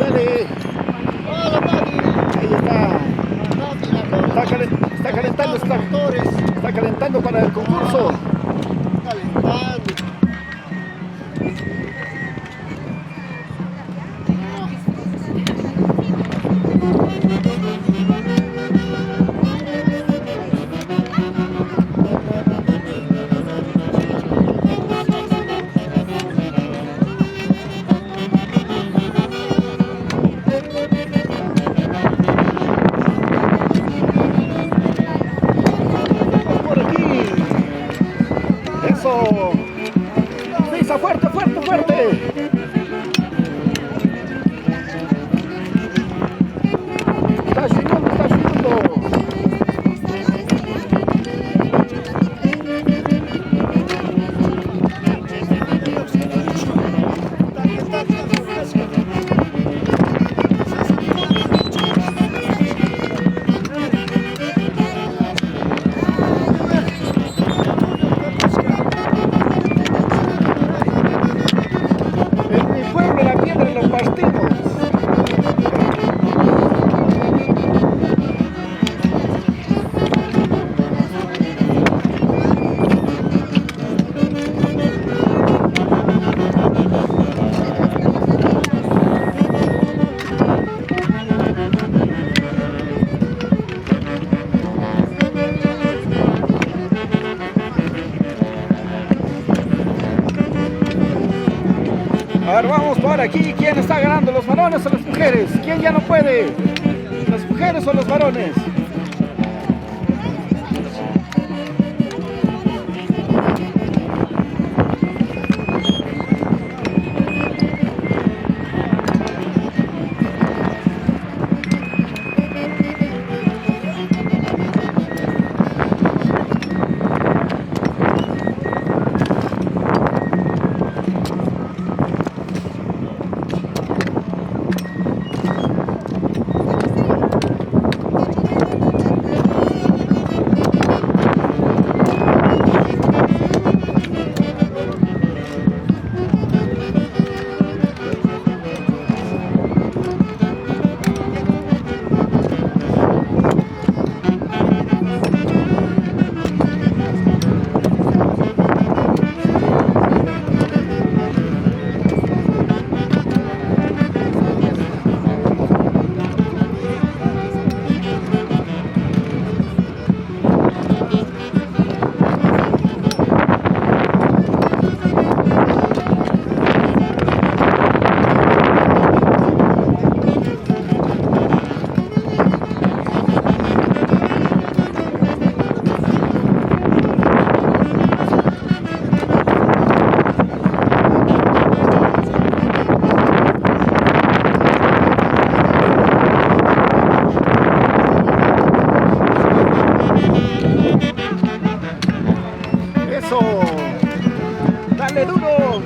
Dale. Ahí está. Está calentando para el concurso. Pisa fuerte, fuerte, fuerte. Está llegando, está llegando. A ver, vamos por aquí. ¿Quién está ganando? ¿Los varones o las mujeres? ¿Quién ya no puede? ¿Las mujeres o los varones? ¡Dale duro!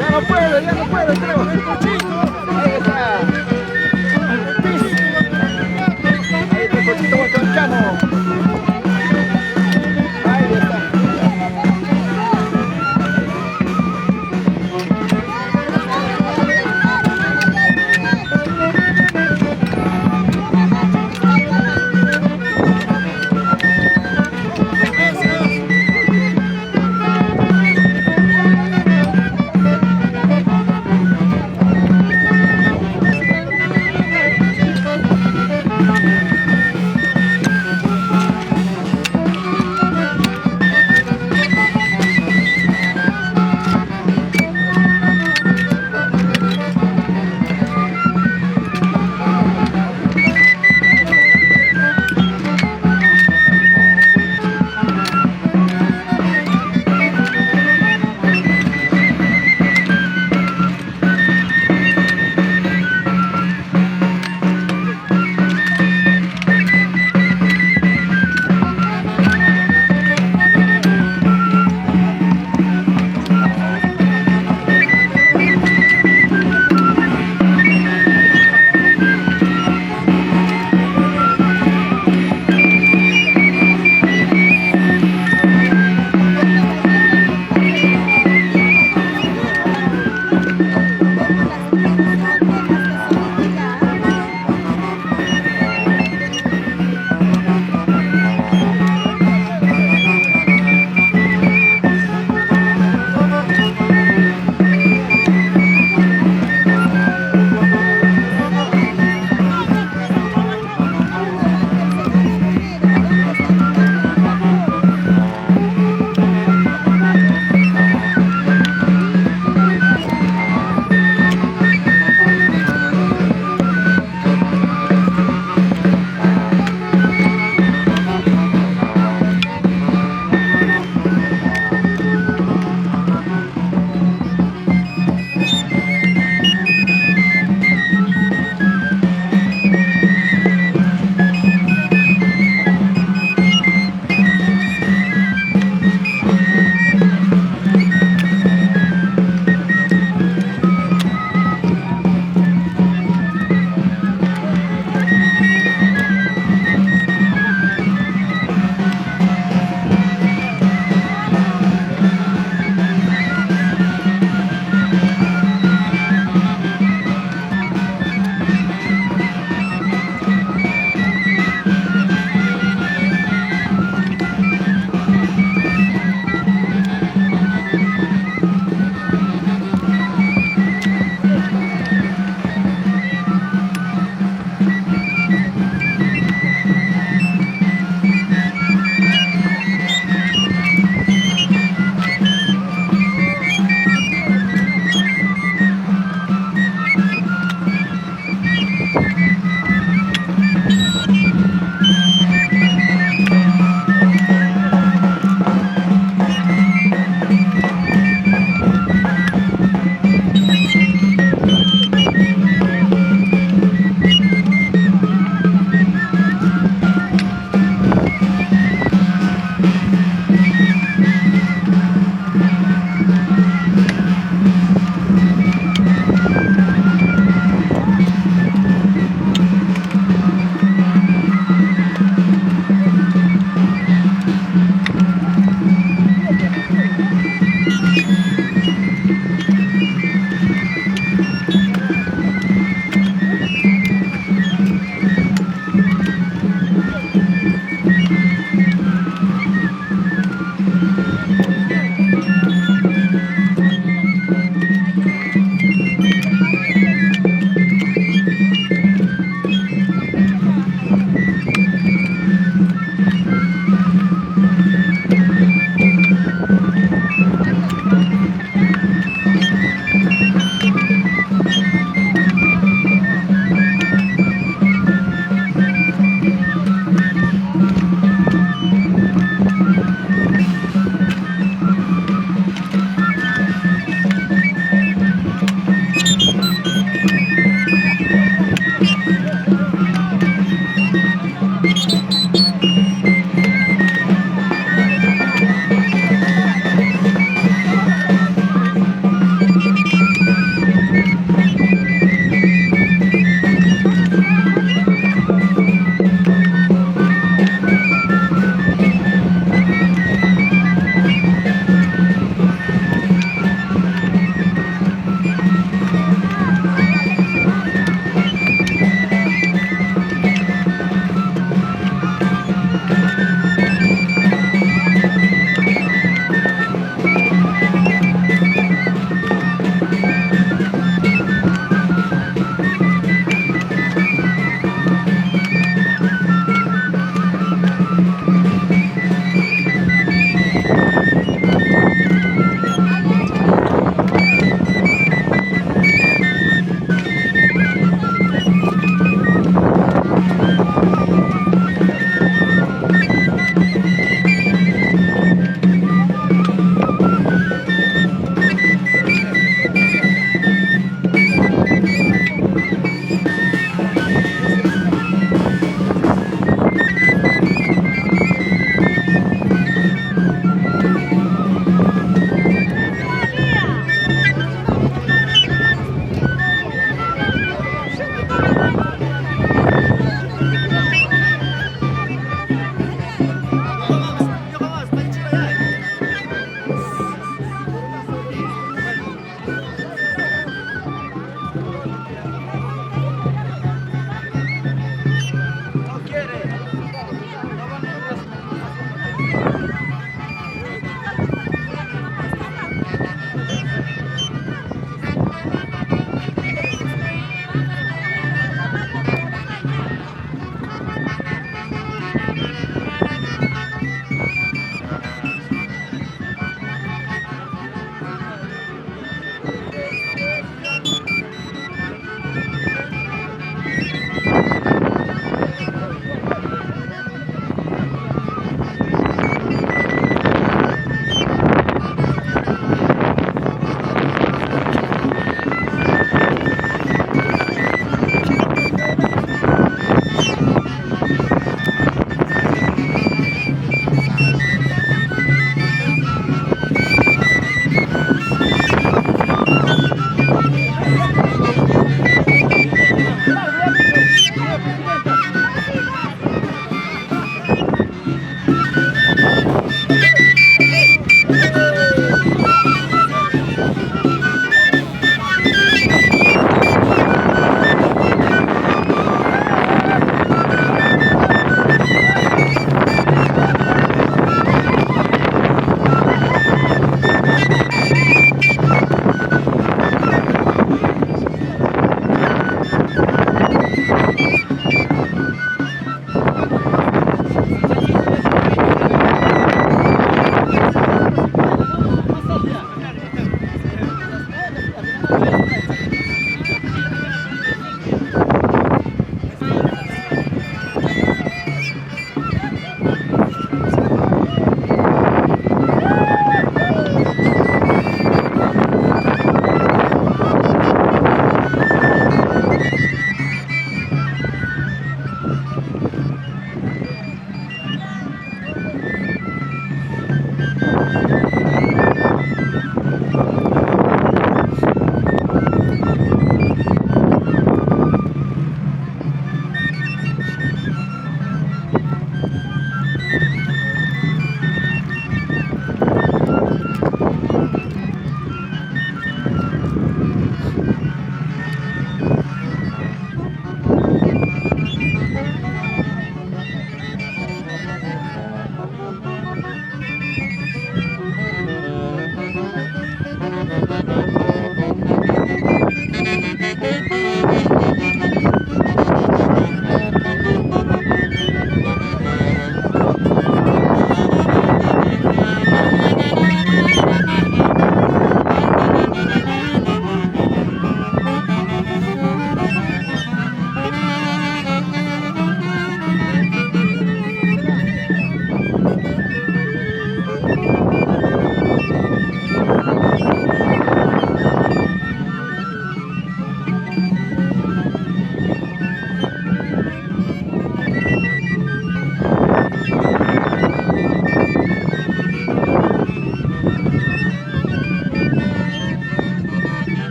Ya no puede, creo. Ahí está. Ahí está Cochito Huacancano. Ahí está.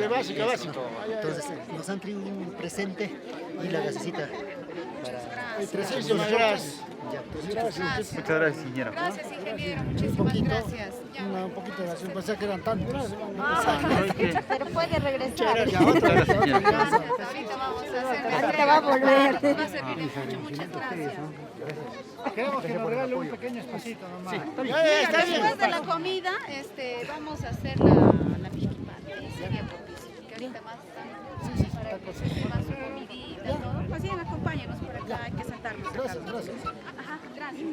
Básica. Entonces nos han traído un presente y la gasecita para... 300 gracias. Muchas gracias, señora. Gracias, ingeniero. Muchísimas gracias. Un poquito de gracias. Pensé que eran tantos. Pero puede regresar. Gracias. Ahorita vamos a hacer. Ahorita va a volver. Va a servir de mucho. Muchas gracias. Queremos que nos regale un pequeño espacito nomás. Después de la comida, vamos a hacer la piquipata. Y sería propicio. Que ahorita más para que se coman su comidita, todo. Pues bien, acompáñenos por acá. Hay que sentarnos. Gracias. Ajá, gracias.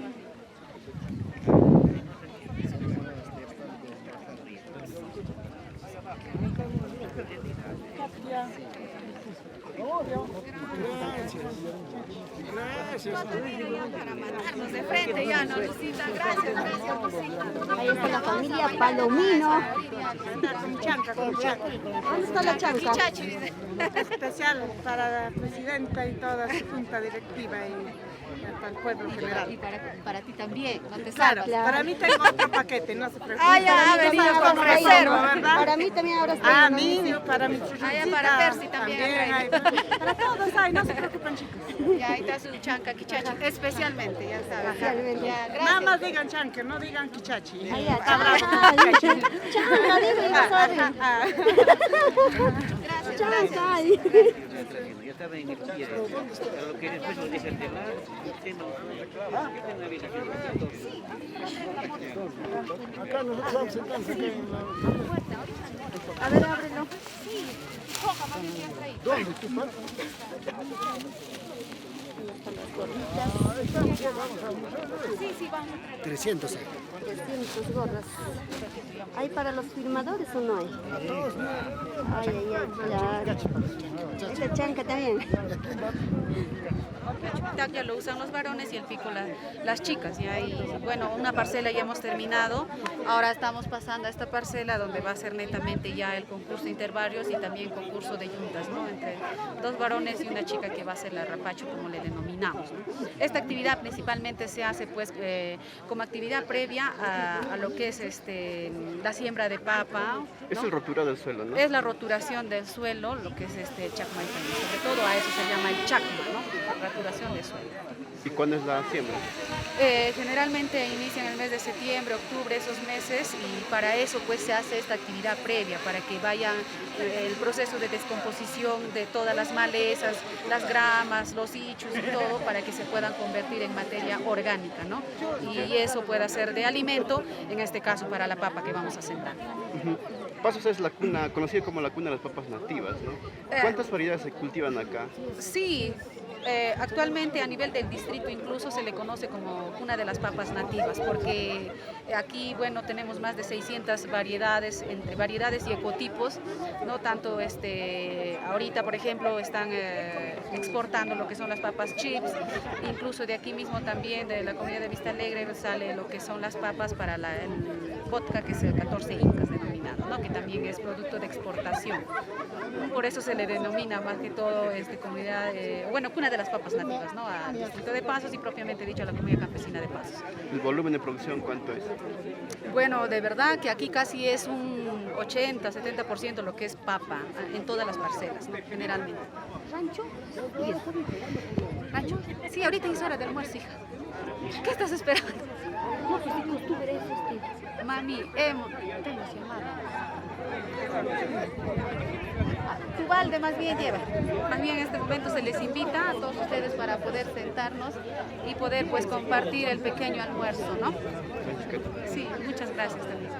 Para matarnos de frente ya, ¿no, Lucita? Gracias, Lucita. Ahí está la familia Palomino. Chanca. ¿Dónde está la chanca? Especial para la presidenta y toda su junta directiva y para el pueblo general. Y para ti también, no te Claro, salvas. para mí tengo otro paquete, no se preocupe. Ah, ya, ha venido con reserva, ¿verdad? Para mí también ahora está. A mí, para mi chuchucita. Ah, ya, para Percy también hay. Para todos hay, no se preocupen, chicos. Ya, ahí está su chanca, quichacha, especialmente, ya sabes. Especialmente. Ya, Nada gracias. más digan chanque, no digan quichachi. Ahí ya, Está bravo. chanca, dime, ya saben. Gracias, Chanca. gracias. Ya estaba en el pie, pero que después nos dejan de lado, Acá nosotros vamos sentados aquí en la... A ver, ábrelo. ¿Dónde? ¿Tú pasas? Sí, sí, vamos. 300. 300 gorras. ¿Hay para los firmadores o no hay? Ay, claro. Esta chanca también. El ya lo usan los varones y el pico las chicas. Y ahí, bueno, una parcela ya hemos terminado. Ahora estamos pasando a esta parcela donde va a ser netamente ya el concurso intervarios y también concurso de yuntas, ¿no? Entre dos varones y una chica que va a ser la rapacho, como le denominamos, ¿no? Esta actividad principalmente se hace pues como actividad previa a lo que es la siembra de papa, ¿no? Es el roturado del suelo, ¿no? Es la roturación del suelo, lo que es chacma y cañón. Sobre todo a eso se llama el chacma, ¿no? Roturación del suelo. ¿Y cuándo es la siembra? Generalmente inicia en el mes de septiembre, octubre, esos meses, y para eso pues se hace esta actividad previa, para que vaya el proceso de descomposición de todas las malezas, las gramas, los hichos y todo, para que se puedan convertir en materia orgánica, ¿no? Y eso pueda ser de alimento, en este caso para la papa que vamos a sentar. Pasos es la cuna, conocida como la cuna de las papas nativas, ¿no? ¿Cuántas variedades se cultivan acá? Sí. Actualmente a nivel del distrito incluso se le conoce como cuna de las papas nativas, porque aquí, bueno, tenemos más de 600 variedades, entre variedades y ecotipos, no tanto ahorita, por ejemplo, están exportando lo que son las papas chips, incluso de aquí mismo también, de la comunidad de Vista Alegre, sale lo que son las papas para el vodka, que es el 14 Incas denominado, ¿no? Que también es producto de exportación. Por eso se le denomina más que todo comunidad, cuna de las papas nativas, ¿no? Al distrito de Pasos y propiamente dicho a la comunidad campesina de Pasos. ¿El volumen de producción cuánto es? Bueno, de verdad que aquí casi es un 80-70% lo que es papa en todas las parcelas, ¿no? Generalmente. ¿Rancho? Bien. ¿Rancho? Sí, ahorita es hora del almuerzo, hija. ¿Qué estás esperando? No, pues de costumbre es usted. Mami, tengo llamada. Tu balde más bien lleva. Más bien en este momento se les invita a todos ustedes para poder sentarnos y poder pues compartir el pequeño almuerzo, ¿no? Sí, muchas gracias también.